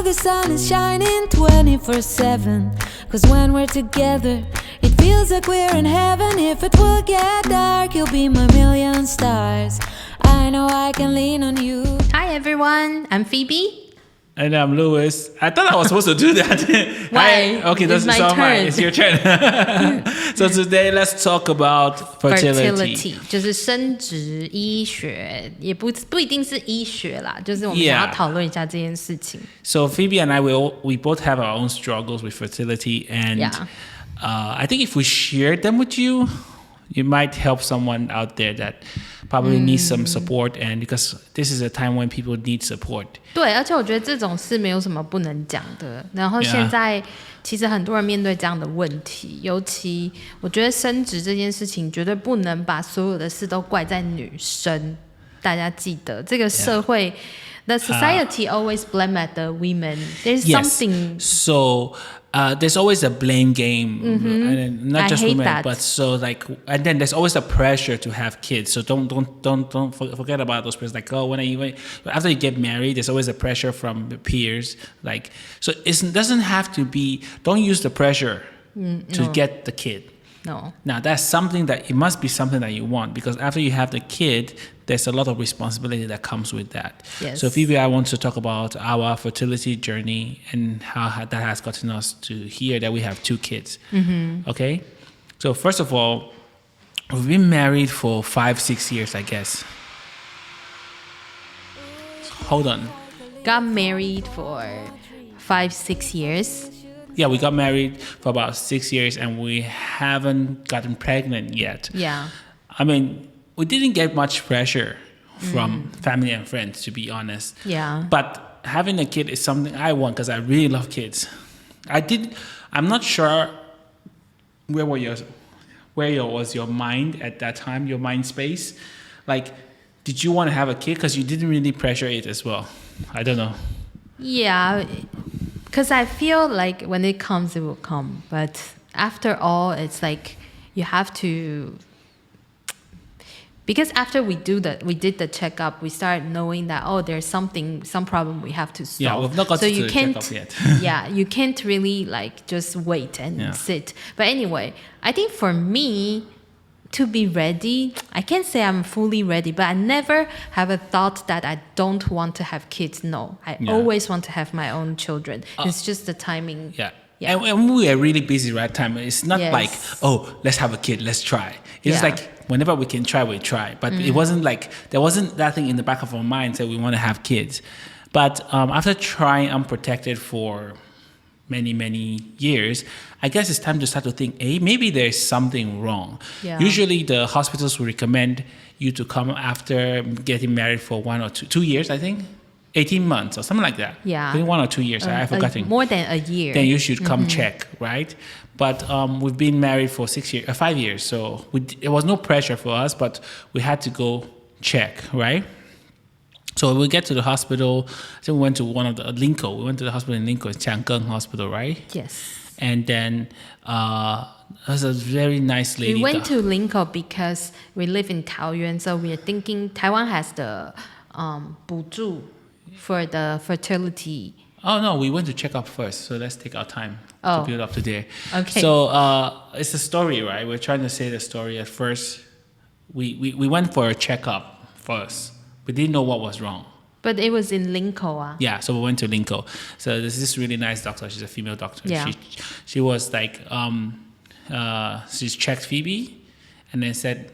the sun is shining 24/7. Cause when we're together, it feels like we're in heaven. If it will get dark, you'll be my million stars. I know I can lean on you. Hi everyone, I'm Phoebe.And I'm Louis. I thought I was supposed to do that. Why? Okay, it's my turn. It's your turn. So today let's talk about fertility. 就是生殖医学，也不一定是医学啦，就是我们想要讨论一下这件事情。So Phoebe and I, we both have our own struggles with fertility, and I think if we share them with you, you might help someone out there that probably needs some support, and because this is a time when people need support. 对，而且我觉得这种事没有什么不能讲的。然后现在其实很多人面对这样的问题，尤其我觉得生殖这件事情绝对不能把所有的事都怪在女生。大家记得这个社会。The society always blame at the women. There's something. So there's always a blame game, and not just women, but so like, and then there's always a pressure to have kids. So don't forget about those pressures. Like, oh, after you get married, there's always a pressure from the peers. Like, so it doesn't have to be. Don't use the pressure to get the kid. No. Now that's something that it must be something that you want, because after you have the kid, there's a lot of responsibility that comes with that. Yes. So Phoebe, I want to talk about our fertility journey and how that has gotten us to here that we have 2 kids. Okay. So first of all, we've been married for 5-6 years, I guess. Hold on. Got married for 5-6 years. Yeah, we got married for about 6 years and we haven't gotten pregnant yet. Yeah. I mean, we didn't get much pressure from family and friends, to be honest. Yeah. But having a kid is something I want because I really love kids. I'm not sure where was your mind at that time, your mind space? Like, did you want to have a kid? Because you didn't really pressure it as well. I don't know. Yeah. Because I feel like when it comes, it will come. But after all, it's like you have to... Because after we did the checkup, we start knowing that, there's some problem we have to solve. Yeah, we've not got to the checkup yet. Yeah, you can't really like just wait and sit. But anyway, I think for me, to be ready, I can't say I'm fully ready, but I never have a thought that I don't want to have kids. No, I always want to have my own children. It's just the timing. Yeah. And we are really busy right time. It's not like, let's have a kid, let's try. It's like whenever we can try, we try. But it wasn't like, there wasn't that thing in the back of our minds that we want to have kids. But after trying unprotected for many, many years, I guess it's time to start to think, hey, maybe there's something wrong. Yeah. Usually the hospitals will recommend you to come after getting married for 1 or 2 years, I think. 18 months or something like that. Yeah. I think 1 or 2 years. I've forgotten. More than a year. Then you should come check, right? But we've been married for 5 years. So there was no pressure for us, but we had to go check, right? So we get to the hospital. I think we went to one of the Linko. We went to the hospital in Linko, Changkeng Hospital, right? Yes. And then it was a very nice lady. We went to Linko because we live in Taoyuan. So we are thinking Taiwan has the 补助 for the fertility. Oh, no, we went to check up first. So let's take our time to build up to there. Okay. So it's a story, right? We're trying to say the story. At first, we went for a checkup first. We didn't know what was wrong. But it was in Linko. Yeah, so we went to Linko. So there's this really nice doctor. She's a female doctor. Yeah. She was like, she checked Phoebe and then said...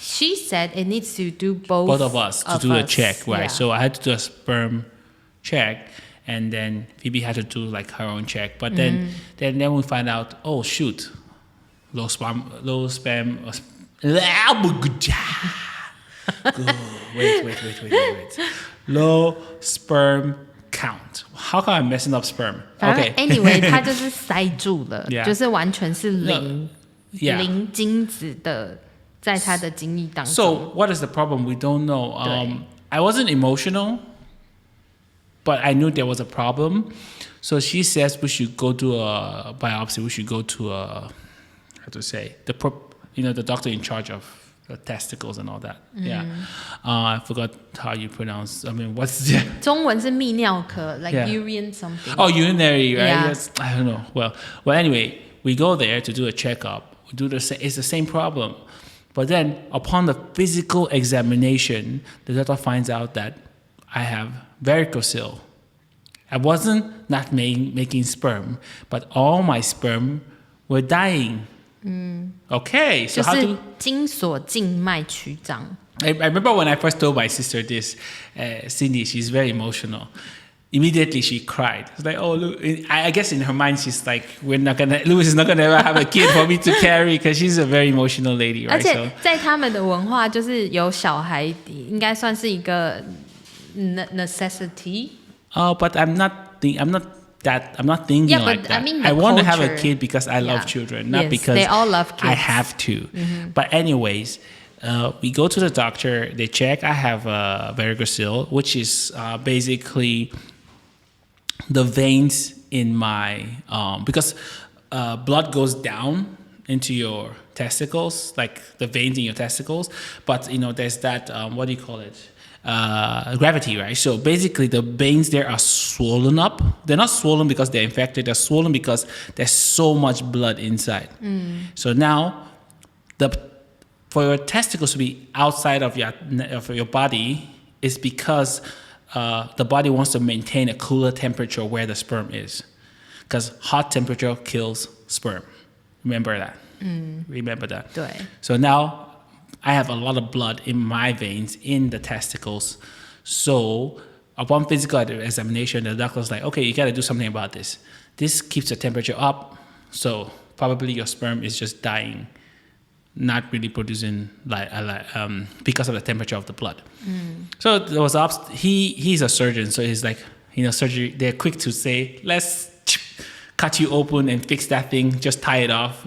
She said it needs to do both of us to do a check, right? Yeah. So I had to do a sperm check, and then Phoebe had to do like her own check. But then we find out, oh shoot, low sperm. Wait. Low sperm count. How come I'm messing up sperm? Okay. Anyway, 它就是塞住了， Yeah. 就是完全是零精子的。在他的精液当中。 So what is the problem? We don't know. I wasn't emotional, but I knew there was a problem. So she says we should go to a biopsy. We should go to the doctor in charge of testicles and all that. Yeah. I forgot how you pronounce. I mean, what's the 中文是泌尿科 like urine something. Oh, urinary, right? Yeah. Yes. I don't know. Well, anyway, we go there to do a checkup. We do it's the same problem. But then upon the physical examination, the doctor finds out that I have varicocele. I wasn't not making sperm, but all my sperm were dying. Okay, so how 就是精索静脉曲张。I remember when I first told my sister this, Cindy, she's very emotional. Immediately she cried. It's like, oh, look, I guess in her mind she's like, Louis is not gonna ever have a kid for me to carry because she's a very emotional lady, right? 而且在他们的文化，就是有小孩应该算是一个 necessity. Oh, but I'm not thinking like that. I mean I want to have a culture. kid because I love children, not Yes, because they all love kids. I have to. But anyways, we go to the doctor. They check. I have varicocele, which is basically the veins in my because blood goes down into your testicles, like the veins in your testicles. But there's that what do you call it? Gravity, right? So basically the veins there are swollen up. They're not swollen because they're infected. They're swollen because there's so much blood inside. So now for your testicles to be outside of your body is because the body wants to maintain a cooler temperature where the sperm is, because hot temperature kills sperm. Remember that. Remember that. 对。 So now I have a lot of blood in my veins in the testicles. So upon physical examination, the doctor's like, okay, you got to do something about this. This keeps the temperature up, so probably your sperm is just dying, not really producing because of the temperature of the blood. So there was he's a surgeon, so he's like, surgery. They're quick to say, let's cut you open and fix that thing, just tie it off,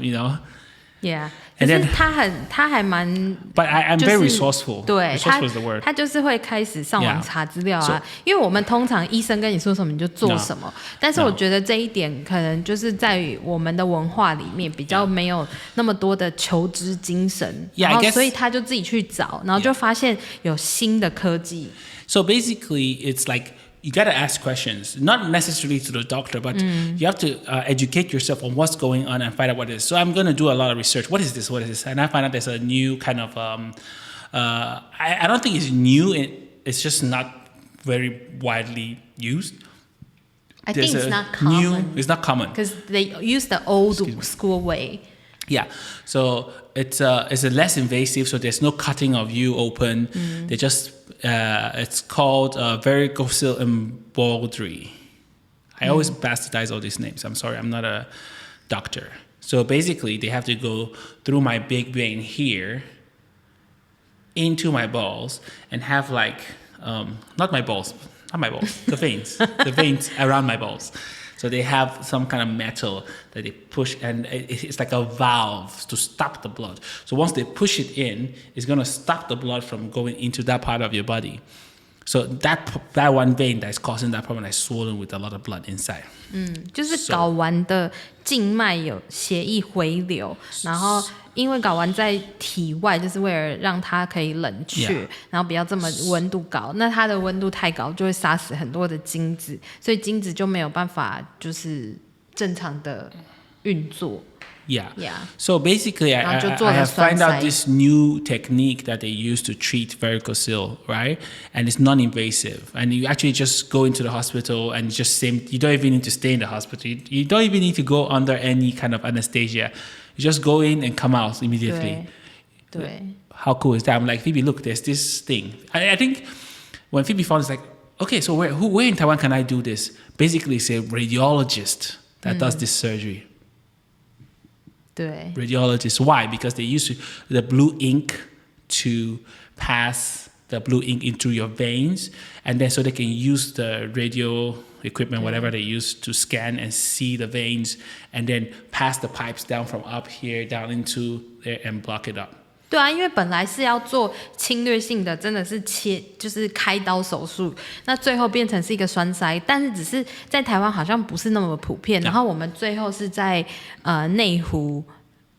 Yeah. And 可 then 是他还蛮 But I'm 就是 very resourceful. 对 Resourceful is the word. 他就是会开始上网 Yeah. 查资料啊 So- 因为我们通常医生跟你说什么你就做什么 但是我觉得这一点可能就是在于我们的文化里面比较没有那么多的求知精神 Yeah, 然后 I guess- 所以他就自己去找然后就发现有新的科技 So basically, it's like you got to ask questions, not necessarily to the doctor, but you have to educate yourself on what's going on and find out what it is. So I'm going to do a lot of research. What is this? What is this? And I find out there's a new kind of, I don't think it's new. It's just not very widely used. I think There's it's a not common It's not common. because they use the old school way Yeah, so it's less invasive. So there's no cutting of you open. They just it's called varicocele embroidery. I always bastardize all these names. I'm sorry, I'm not a doctor. So basically, they have to go through my big vein here into my balls and have like not my balls, the veins around my balls. So they have some kind of metal that they push, and it's like a valve to stop the blood. So once they push it in, it's going to stop the blood from going into that part of your body. So that one vein that is causing that problem is swollen with a lot of blood inside. 就是睾丸的静脉有血液回流，然后因为睾丸在体外，就是为了让它可以冷却， Yeah. 然后不要这么温度高。那它的温度太高，就会杀死很多的精子，所以精子就没有办法就是正常的运作。Yeah. Yeah. So basically, I have found out this new technique that they use to treat varicocele, right? And it's non-invasive. And you actually just go into the hospital and you don't even need to stay in the hospital. You don't even need to go under any kind of anesthesia. You just go in and come out immediately. 对。 How cool is that? I'm like, Phoebe, look, there's this thing. I think when Phoebe found it, it's like, okay, so where in Taiwan can I do this? Basically, it's a radiologist that does this surgery. 对 Radiologists. Why? Because they use the blue ink to pass the blue ink into your veins, and then so they can use the radio equipment, whatever they use, to scan and see the veins, and then pass the pipes down from up here down into there and block it up. 对啊，因为本来是要做侵略性的，真的是就是开刀手术，那最后变成是一个栓塞，但是只是在台湾好像不是那么普遍，然后我们最后是在内湖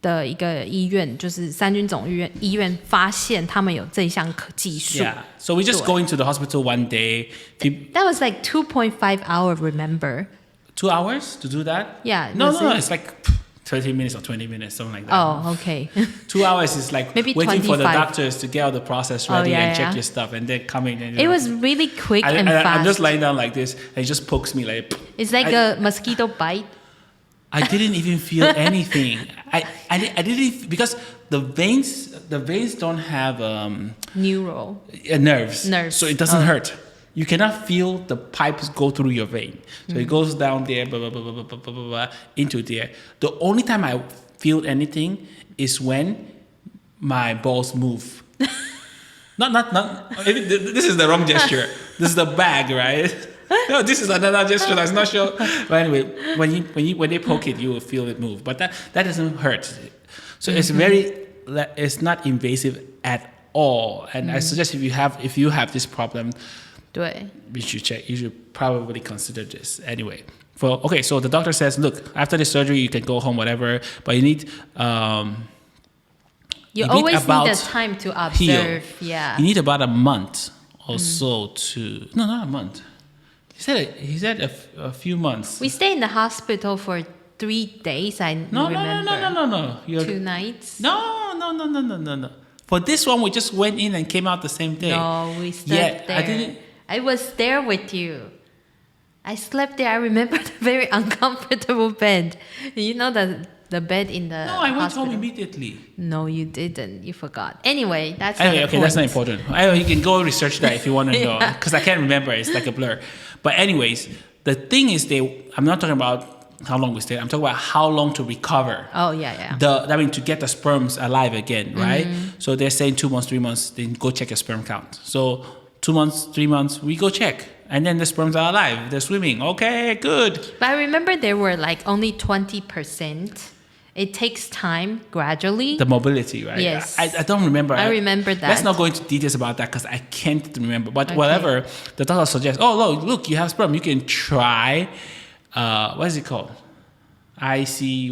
的一个医院，就是三军总医院发现他们有这项技术。Yeah, so we just go into the hospital one day. That was like 2.5 hours, remember? 2 hours to do that? Yeah. No, it's like 30 minutes or 20 minutes, something like that. Oh, okay. 2 hours is like maybe waiting 25. for the doctors to get all the process ready and check your stuff and then coming. And, it was really quick and fast. I'm just lying down like this and it just pokes me like... It's like a mosquito bite. I didn't even feel anything. I didn't... Because the veins don't have... Neural. Nerves. So it doesn't hurt. You cannot feel the pipes go through your vein. So it goes down there, blah, blah, blah, blah, blah, blah, blah, blah, into there. The only time I feel anything is when my balls move. Not. This is the wrong gesture. This is the bag, right? No, this is another gesture that's not sure. But anyway, when they poke it, you will feel it move. But that doesn't hurt. So it's not invasive at all. And I suggest if you have this problem, 对 you should check. You should probably consider this anyway. So the doctor says, look, after the surgery you can go home, whatever, but you need you always need the time to observe. Heal. Yeah, you need about a month or so to not a month. He said a few months. We stayed in the hospital for 3 days. I remember. No. 2 nights. No. For this one, we just went in and came out the same day. No, we slept there. I was there with you. I slept there. I remember the very uncomfortable bed. You know the bed in the No, I went hospital. home immediately. No, you didn't. You forgot. Anyway, that's okay, that's not important. You can go research that if you want to know, because I can't remember. It's like a blur. But anyways, the thing is, I'm not talking about how long we stayed. I'm talking about how long to recover. Oh, yeah. To get the sperms alive again, right? So they're saying 2 months, 3 months, then go check your sperm count. So 2 months, 3 months, we go check. And then the sperms are alive. They're swimming. Okay, good. But I remember there were like only 20%. It takes time gradually. The mobility, right? Yes. I don't remember. I remember that. Let's not go into details about that because I can't remember. But whatever, the doctor suggests, look, you have sperm. You can try, what is it called? ICI.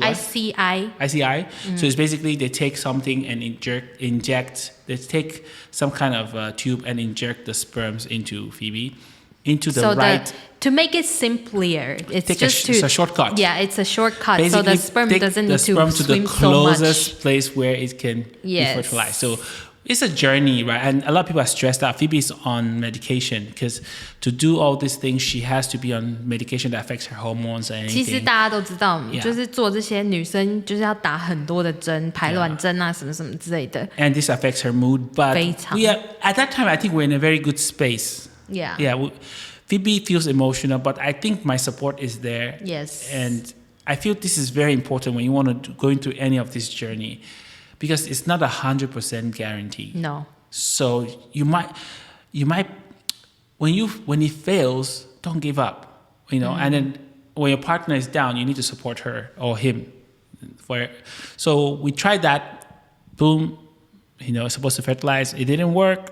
So it's basically they take something and inject. They take some kind of tube and inject the sperms into Phoebe, into the right. To make it simpler, it's a shortcut. Yeah, it's a shortcut. Basically, so the sperm doesn't need to swim to the closest place where it can be fertilized. So it's a journey, right? And a lot of people are stressed out. Phoebe's on medication because to do all these things, she has to be on medication that affects her hormones and anything. 其实大家都知道，就是做这些女生就是要打很多的针，排卵针啊，什么什么之类的。And this affects her mood, but at that time, I think we're in a very good space. Yeah. Phoebe feels emotional, but I think my support is there. Yes. And I feel this is very important when you want to go into any of this journey. Because it's not 100% guarantee. No. So you might when it fails, don't give up. And then when your partner is down, you need to support her or him. So we tried that. Boom. Supposed to fertilize. It didn't work.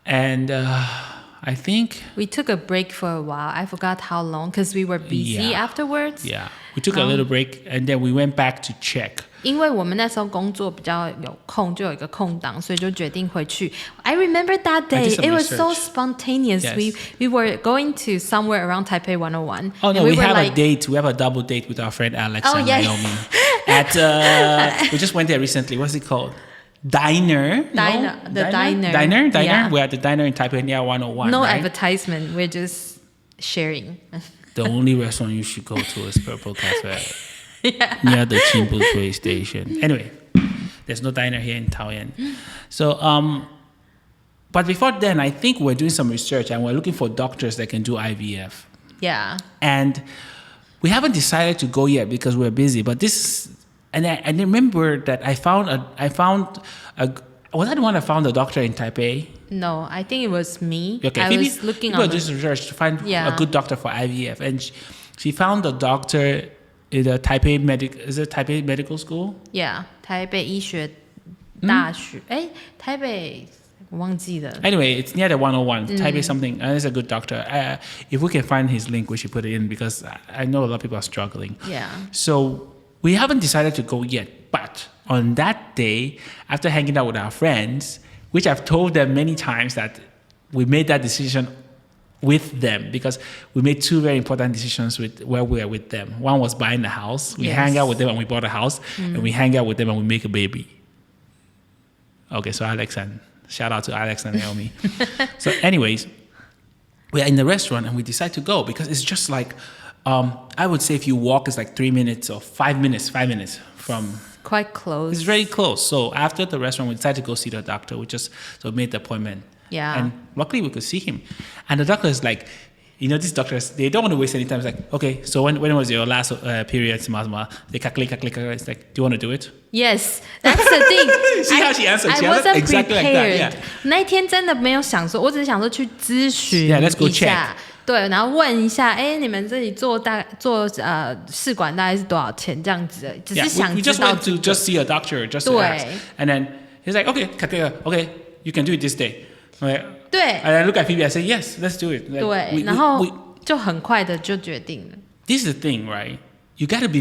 And I think we took a break for a while. I forgot how long because we were busy afterwards. Yeah. We took a little break and then we went back to check. 因为我们那时候工作比较有空，就有一个空档，所以就决定回去。I remember that day. It was so spontaneous. Yes. We were going to somewhere around Taipei 101. Oh no, we have a date. We have a double date with our friend Alex and Naomi. We just went there recently. What's it called? Diner. Diner. Yeah. We're at the diner in Taipei near 101. No right? advertisement. We're just sharing. The only restaurant you should go to is Purple Cafe. Near the Qingpu train station. Anyway, there's no diner here in Taoyuan. So, but before then, I think we're doing some research and we're looking for doctors that can do IVF. Yeah. And we haven't decided to go yet because we're busy. But and I remember that I found was I the one that found a doctor in Taipei? No, I think it was me. Okay, I was looking on just research to find a good doctor for IVF, and she found a doctor. The Taipei Medical School? Yeah, 台北医学大学。台北我忘记了。Anyway, it's near the 101. Taipei something. And it's a good doctor. If we can find his link, we should put it in because I know a lot of people are struggling. Yeah. So we haven't decided to go yet. But on that day, after hanging out with our friends, which I've told them many times that we made that decision with them because we made two very important decisions where we were with them. One was buying a house. We hang out with them and we bought a house, and we hang out with them and we make a baby. Okay, so shout out to Alex and Naomi. So anyways, we're in the restaurant and we decide to go because it's just like, I would say if you walk, it's like 3 minutes or 5 minutes from... Quite close. It's very close. So after the restaurant, we decided to go see the doctor. We just made the appointment. Yeah. And luckily we could see him. And the doctor is like, these doctors, they don't want to waste any time. It's like, okay, so when was your last period? They calculate. It's like, do you want to do it? Yes, that's the thing. See how she answered? I She wasn't exactly prepared. like that. Yeah. 那一天真的没有想说，我只是想说去咨询 Yeah, let's go 一下。 check. 对，然后问一下，你们这里做试管大概是多少钱这样子的，只是想 we 知 just 道 went to just see a doctor, just to ask. And then he's like, okay, you can do it this day. Like, 对 and I look at Phoebe, I say, yes, let's do it. Like, 对，然后就很快的就决定了。This is the thing, right? You got to be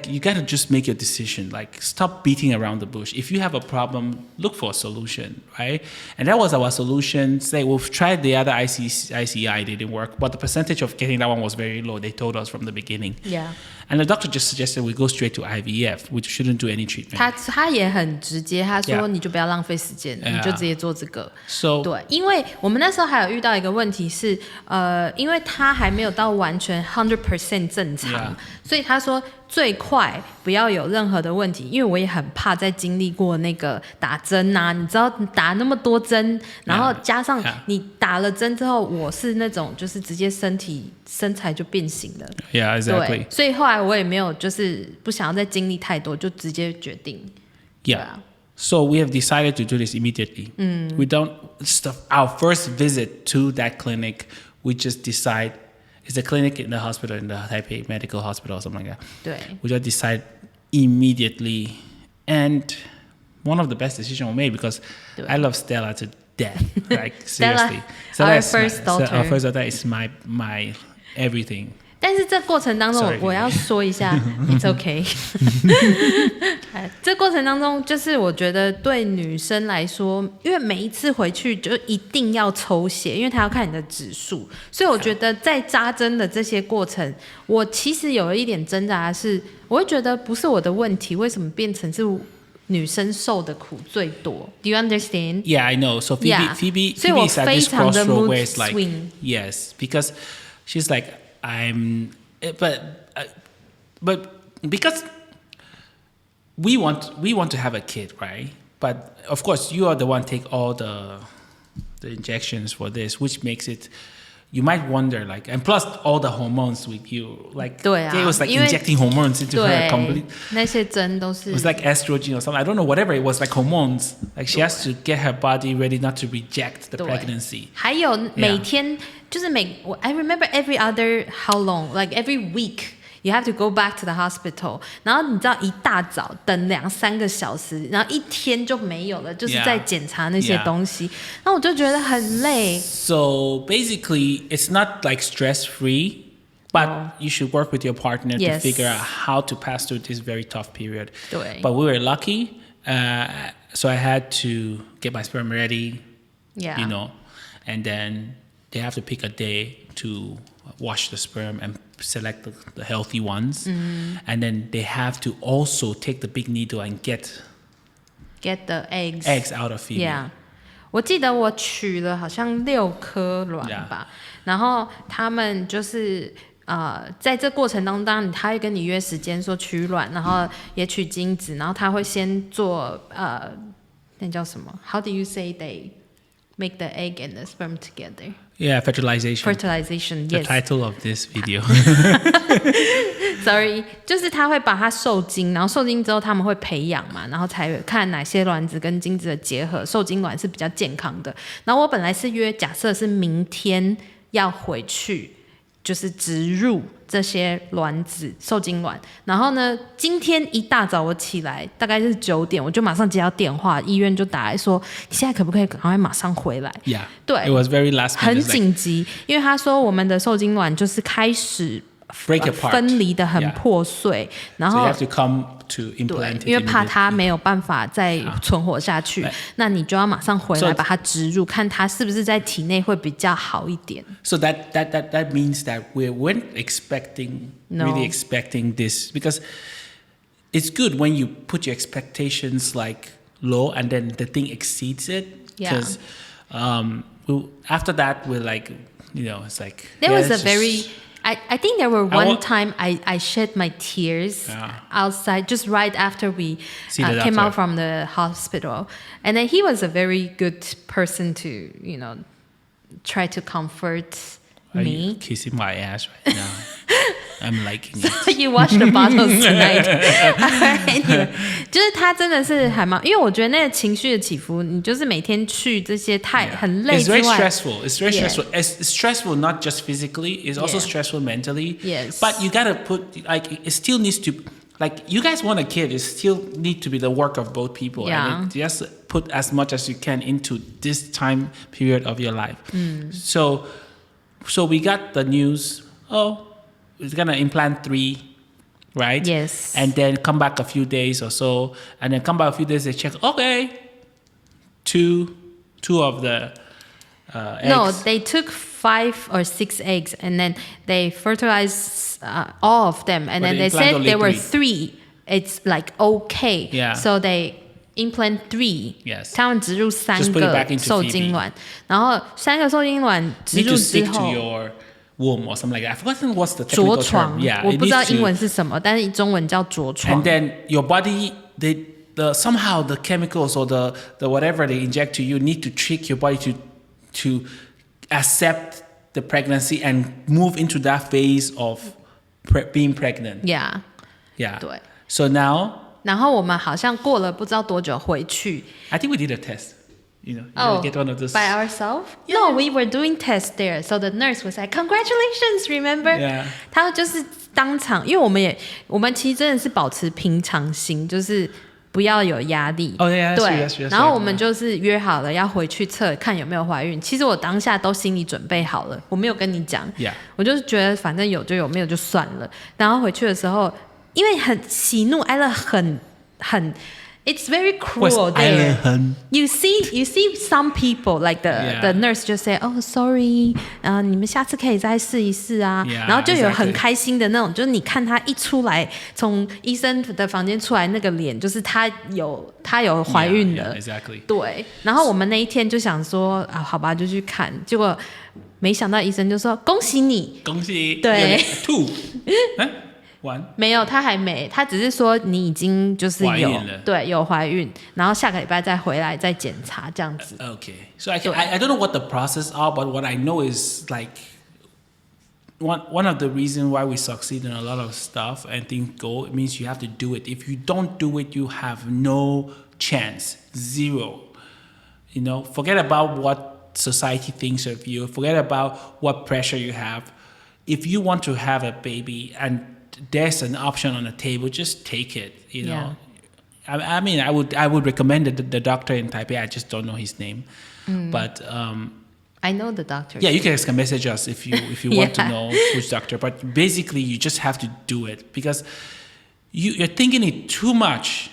you got to just make your decision. Like, stop beating around the bush. If you have a problem, look for a solution, right? And that was our solution. Say, we've tried the other ICI, they didn't work, but the percentage of getting that one was very low. They told us from the beginning. Yeah. And the doctor just suggested we go straight to IVF, which shouldn't do any treatment. 他也很直接，他说你就不要浪费时间，你就直接做这个。So 对，因为我们那时候还有遇到一个问题是，因为他还没有到完全100% 正常，所以他说最快不要有任何的问题，因为我也很怕在经历过那个打针啊，你知道打那么多针，然后加上你打了针之后，我是那种就是直接身材就变形了。Yeah, exactly. 对，所以后来我也没有就是不想要再经历太多，就直接决定。Yeah. So we have decided to do this immediately. We don't. Our first visit to that clinic, we just decide. It's a clinic in the hospital, in the Taipei Medical Hospital or something like that. 对 We just decide immediately. And one of the best decisions we made because I love Stella to death. Like, seriously. Our first daughter. Our first daughter is my everything. 但是这过程当中 Sorry. 我要说一下，It's okay 这过程当中，就是我觉得对女生来说，因为每一次回去就一定要抽血，因为她要看你的指数，所以我觉得在扎针的这些过程，我其实有一点挣扎的是，我会觉得不是我的问题，为什么变成是女生受的苦最多 ？Do you understand? Yeah, I know. So Phoebe is at this crossroad where it's like, yes, because she's like, but because we want to have a kid, right? But of course, you are the one take all the injections for this, which makes it. You might wonder, like, and plus all the hormones with you, like, it was like injecting hormones into her completely. 那些针都是 It was like estrogen or something. I don't know, whatever it was, like hormones. Like she has to get her body ready not to reject the pregnancy. 还有每天就是I remember every other how long, like every week. You have to go back to the hospital. 然后你知道一大早等2-3个小时，然后一天就没有了，就是在检查那些东西。那我就觉得很累。So basically, it's not like stress-free, but you should work with your partner to figure out how to pass through this very tough period. 对。But we were lucky, so I had to get my sperm ready, you know, and then they have to pick a day to wash the sperm and select the healthy ones, and then they have to also take the big needle and get the eggs out of Phoebe. Yeah. 我记得我取了好像6颗卵吧，然后他们就是在这过程当中，他会跟你约时间说取卵，然后也取精子，然后他会先做那叫什么 ？How do you say they make the egg and the sperm together? Yeah, fertilization. Fertilization, The yes. title of this video. Sorry, 就是他会把它受精，然后受精之后他们会培养嘛，然后才看哪些卵子跟精子的结合，受精卵是比较健康的。然后我本来是假设是明天要回去，就是植入这些卵子受精卵，然后呢，今天一大早我起来，大概是9点，我就马上接到电话，医院就打来说，你现在可不可以赶快马上回来？ Yeah, 对 ，it was very last minute. 很紧急，因为他说我们的受精卵就是开始 break apart 分离的很破碎，然后 so you have to come to implant it 因为怕它没有办法再存活下去，那你就要马上回来把它植入，看它是不是在体内会比较好一点。So that means that we weren't really expecting this, because it's good when you put your expectations like low and then the thing exceeds it. Because after that we're like, it's like there was a very I think there were one time I shed my tears outside just right after we came out from the hospital, and then he was a very good person to try to comfort me. Are you kissing my ass right now? I'm liking it. So you watch the bottles tonight. Anyway, 就是他真的是还蛮，因为我觉得那个情绪的起伏，你就是每天去这些很累之外 It's very stressful. It's very stressful. It's stressful not just physically. It's also stressful mentally. Yes. But you gotta put it still needs to you guys want a kid. It still need to be the work of both people. Yeah. And just put as much as you can into this time period of your life. So we got the news. It's gonna implant 3, right? Yes. And then come back a few days or so, and then come back a few days, they check, okay, two of the eggs. No, they took 5 or 6 eggs, and then they fertilized all of them, and then they said there were 3. It's like okay. Yeah. So they implant 3. Yes. 他们植入3个受精卵，然后3个受精卵植入之后 need to stick to your womb or something like that. I've forgotten what's the technical 着床 term. Yeah, 我不知道英文是什么，但是中文叫着床。And then your body, somehow the chemicals or the whatever they inject to you need to trick your body to accept the pregnancy and move into that phase of being pregnant. Yeah. Yeah. 对。So now, 然后我们好像过了不知道多久回去。I think we did a test. You get one of those. By ourselves? Yeah. No, we were doing tests there. So the nurse was like, "Congratulations, remember?" Yeah. 他就是当场，因为我们其实真的是保持平常心，就是不要有压力。Oh yeah, 对。that's true. 然后我们就是约好了要回去测看有没有怀孕。其实我当下都心里准备好了，我没有跟你讲。Yeah. 我就是觉得反正有就有，没有就算了。然后回去的时候，因为很喜怒哀乐很。It's very cruel there. You see some people like the nurse just say, "Oh, sorry. 你们下次可以再试一试啊。Yeah, 然后就有很开心的那种，就是你看他一出来，从医生的房间出来那个脸，就是他有怀孕了。Yeah, exactly. 对。然后我们那一天就想说好吧，就去看，结果没想到医生就说恭喜你，恭喜。对。2. 没有，他还没，他只是说你已经就是有怀孕，然后下个礼拜再回来再检查这样子。Okay, so I don't know what the process are, but what I know is like one of the reasons why we succeed in a lot of stuff and things go, it means you have to do it. If you don't do it, you have no chance, 0. Forget about what society thinks of you. Forget about what pressure you have. If you want to have a baby and there's an option on the table, just take it. Yeah. I mean, I would recommend the doctor in Taipei. I just don't know his name, but I know the doctor. Yeah, you can message us if you want to know which doctor. But basically, you just have to do it because you're thinking it too much.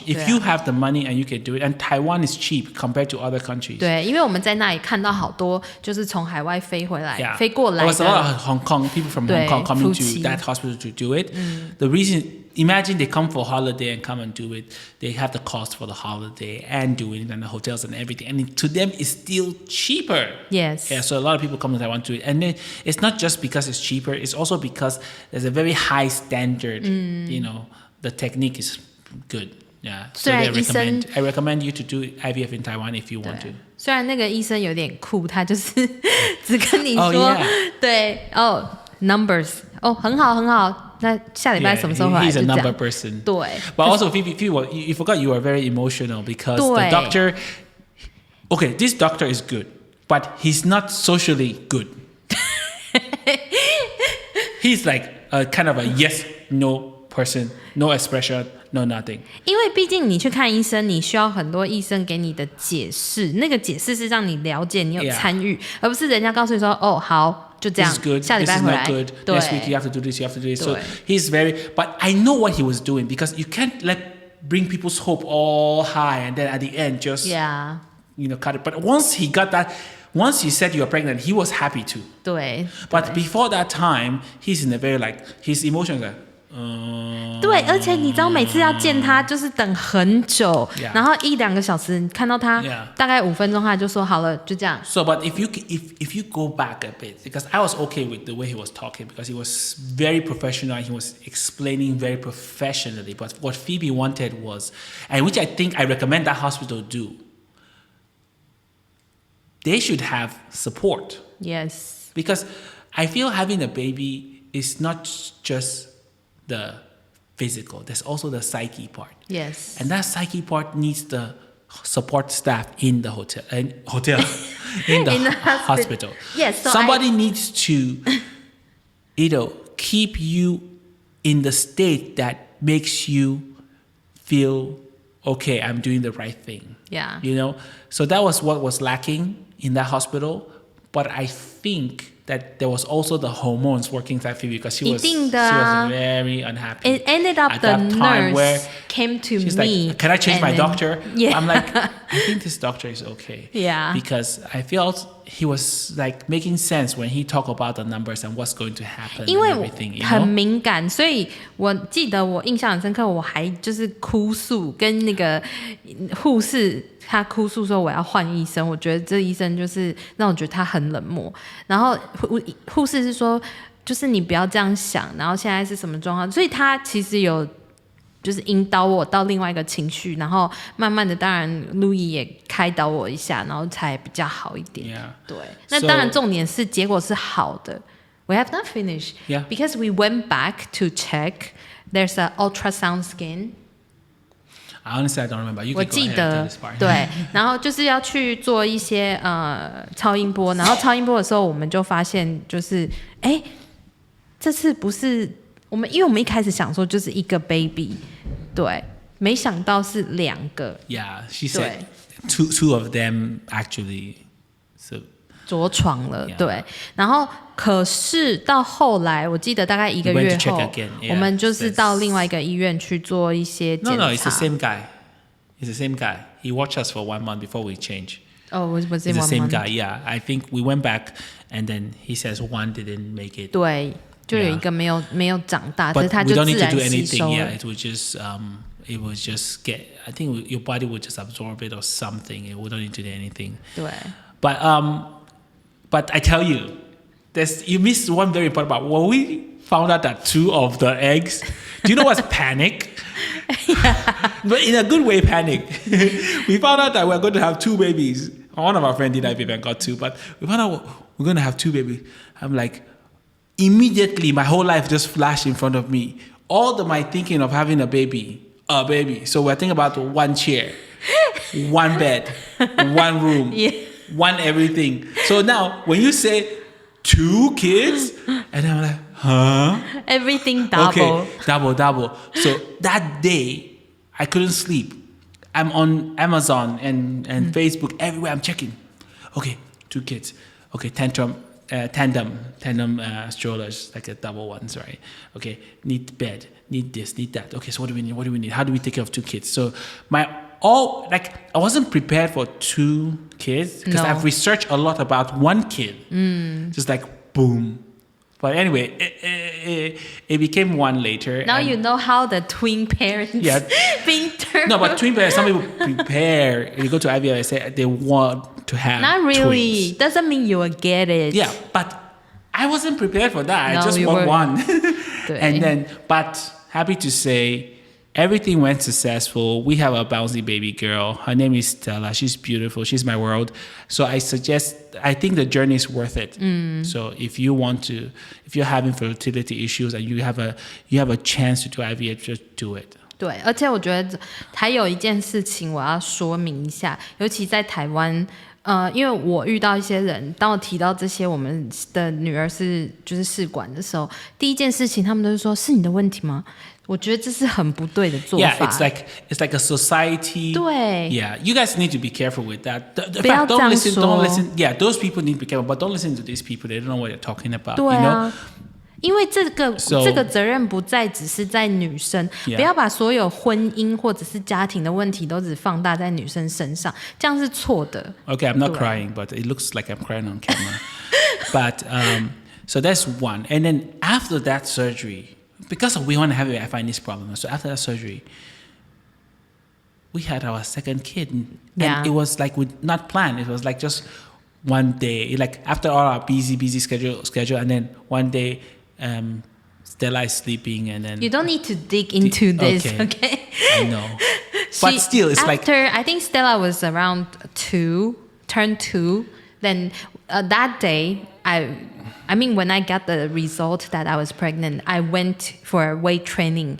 If you have the money and you can do it, and Taiwan is cheap compared to other countries. 对，因为我们在那里看到好多就是从海外飞回来、飞过来的。There was a lot of Hong Kong people from Hong Kong coming to that hospital to do it. The reason, imagine they come for holiday and come and do it. They have the cost for the holiday and doing it and the hotels and everything. And to them, it's still cheaper. Yes. Yeah, so a lot of people come to Taiwan to do it. And then it's not just because it's cheaper. It's also because there's a very high standard. The technique is good. Yeah. So I recommend you to do IVF in Taiwan if you want to. 虽然那个医生有点酷，他就是只跟你说，对，numbers，很好。那下礼拜什么时候回来？ He's a number person. 对。But also, Phoebe, you forgot you were very emotional because the doctor. Okay, this doctor is good, but he's not socially good. He's like a kind of a yes/no person, no expression, no nothing. 因为毕竟你去看医生，你需要很多医生给你的解释，那个解释是让你了解，你有参与，而不是人家告诉你说好。就这样 This is good. 下礼 This 拜 is 回 not 来 good. 对 Next week you have to do this. You have to do this. So 对 he's very. But I know what he was doing because you can't bring people's hope all high and then at the end just yeah cut it. But once he got that, once you said you were pregnant, he was happy too. 对 But before that time, he's in a very his emotions are. 对，而且你知道每次要见他就是等很久， Yeah. 然后1-2个小时，看到他 Yeah. 大概5分钟，他就说好了，就这样。So, but if you go back a bit, because I was okay with the way he was talking, because he was very professional, he was explaining very professionally. But what Phoebe wanted was, and which I think I recommend that hospital do, they should have support. Yes. Because I feel having a baby is not just the physical, there's also the psyche part. Yes. And that psyche part needs the support staff in the hotel, in the hospital. Yes. So somebody needs to, keep you in the state that makes you feel okay. I'm doing the right thing. Yeah. So that was what was lacking in that hospital. But I think that there was also the hormones working inside Phoebe because she was very unhappy. It ended up at the that time where nurse came to she's me. Like, can I change my then, doctor? Yeah. I'm like, I think this doctor is okay. Yeah. Because I felt he was making sense when he talked about the numbers and what's going to happen 因为 and everything. 很敏感，所以我记得我印象很深刻，我还就是哭诉跟那个护士。他哭诉说我要换医生，我觉得这医生就是让我觉得他很冷漠。然后护士是说，就是你不要这样想，然后现在是什么状况？所以他其实有就是引导我到另外一个情绪，然后慢慢的，当然Louis也开导我一下，然后才比较好一点。Yeah. 对，那当然重点是结果是好的。We have not finished. Yeah. Because we went back to check. There's an ultrasound scan. Honestly, I don't remember. You 我 can go 记 ahead and 得 tell this part. 对，然后就是要去做一些超音波，然后超音波的时候，我们就发现就是这次不是因为我们一开始想说就是一个 baby， 对，没想到是2个。Yeah, she said two of them actually. So. 着床了， Yeah. 对，然后可是到后来，我记得大概1个月 We went to 后 check again, yeah. 我们就是到另外一个医院去做一些检查。No, it's the same guy. It's the same guy. He watched us for 1 month before we change. Oh, was it It's the 1 same month? guy, yeah. I think we went back and then he says one didn't make it. 对，就有一个没有长大，可是 But 他 we 就 don't 自 need to 然 do 吸 anything. 收 Yeah, 了。it would just get. I think your body would just absorb it or something. It wouldn't need to do anything. 对。 But I tell you, you missed one very important part. When we found out that 2 of the eggs, do you know what's panic? But in a good way, panic. We found out that we're going to have 2 babies. One of our friends did IVF and got 2, but we found out we're going to have 2 babies. I'm like, immediately my whole life just flashed in front of me. All my thinking of having a baby. So we're thinking about 1 chair, 1 bed, 1 room. Yeah. 1 everything. So now when you say 2 kids, and I'm like, huh? Everything double. Okay, double. So that day, I couldn't sleep. I'm on Amazon and Facebook, everywhere I'm checking. Okay, 2 kids. Okay, tandem strollers, like a double ones, right? Okay, need bed, need this, need that. Okay, so what do we need? How do we take care of 2 kids? So I wasn't prepared for 2 kids because I've researched a lot about 1 kid. Just boom. But anyway, it became 1 later. Now you know how the twin parents being turned. No, but twin parents, some people prepare. You go to IVF and say they want to have Not really. twins. Doesn't mean you will get it. Yeah, but I wasn't prepared for that. No, I just you want weren't. 1. And then, but happy to say, everything went successful. We have a bouncy baby girl. Her name is Stella. She's beautiful. She's my world. So I think the journey is worth it. So if you're having fertility issues and you have a chance to do IVF, just do it. 对，而且我觉得还有一件事情我要说明一下，尤其在台湾，因为我遇到一些人，当我提到这些我们的女儿就是试管的时候，第一件事情他们都是说是你的问题吗？我觉得这是很不对的做法。Yeah, it's like a society. 对。Yeah, you guys need to be careful with that. In 不要 fact, 这样说。don't listen. Yeah, those people need to be careful, but don't listen to these people. They don't know what they're talking about. 对啊。You know? 因为这个责任不再只是在女生，不要把所有婚姻或者是家庭的问题都只放大在女生身上，这样是错的。Okay, I'm not crying, but it looks like I'm crying on camera. But so that's one. And then after that surgery, because we want to have a FINS problem, so after that surgery, we had our second kid. And it was like we not planned. It was like just one day, like after all our busy schedule, and then one day, Stella is sleeping, and then you don't need to dig into this, okay? I know, but still, it's after, I think Stella was around turned 2. Then that day, I mean, when I got the result that I was pregnant, I went for weight training.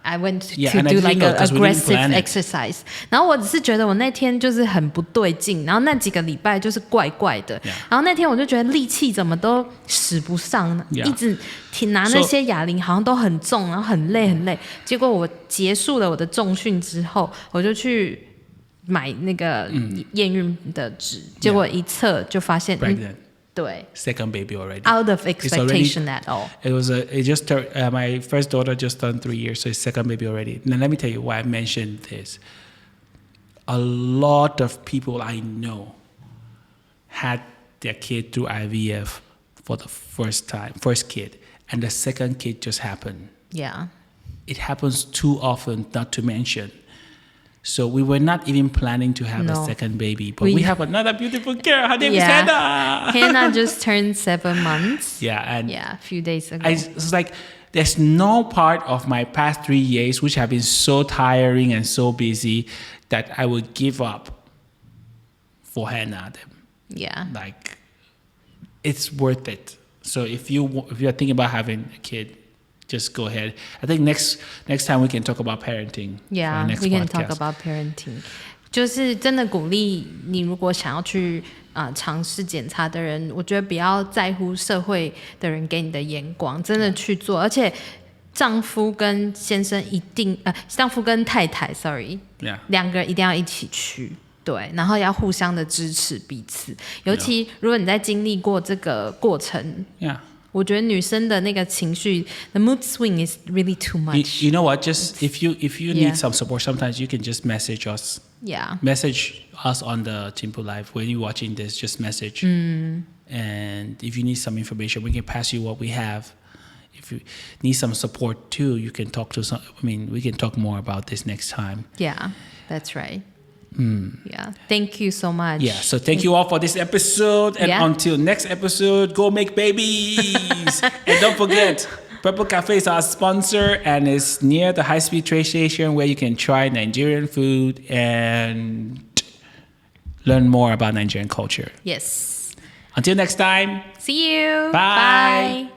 I went to do like an aggressive exercise. 然后我只是觉得我那天就是很不对劲，然后那几个礼拜就是怪怪的。然后那天我就觉得力气怎么都使不上，一直拿那些哑铃好像都很重，然后很累。结果我结束了我的重训之后，我就去买那个验孕的纸，结果一测就发现对 second baby already. Out of expectation at all. My first daughter just turned 3 years, so it's second baby already. Now let me tell you why I mentioned this. A lot of people I know had their kid through IVF for the first kid, and the second kid just happened. Yeah. It happens too often not to mention. So we were not even planning to have a second baby, but we have another beautiful girl. Her name is Hannah. Hannah just turned 7 months. And a few days ago. It's like there's no part of my past 3 years which have been so tiring and so busy that I would give up for Hannah. Yeah, like it's worth it. So if you're thinking about having a kid, just go ahead. I think next time we can talk about parenting. Yeah, we can talk about parenting. 就是真的鼓励你，如果想要去尝试检查的人，我觉得不要在乎社会的人给你的眼光，真的去做。而且丈夫跟先生丈夫跟太太 ，sorry， 两个人一定要一起去。对，然后要互相的支持彼此。尤其如果你在经历过这个过程。我觉得女生的那个情绪 the mood swing is really too much. You know what? Just if you need some support, sometimes you can just message us. Yeah. Message us on the Qingpu Live. When you're watching this, just message. And if you need some information, we can pass you what we have. If you need some support too, you can talk to we can talk more about this next time. Yeah, that's right. Yeah, thank you so much. Yeah, so thank you all for this episode, and until next episode, go make babies. And don't forget, Purple Cafe is our sponsor, and it's near the high-speed train station where you can try Nigerian food and learn more about Nigerian culture. Yes. Until next time. See you. Bye.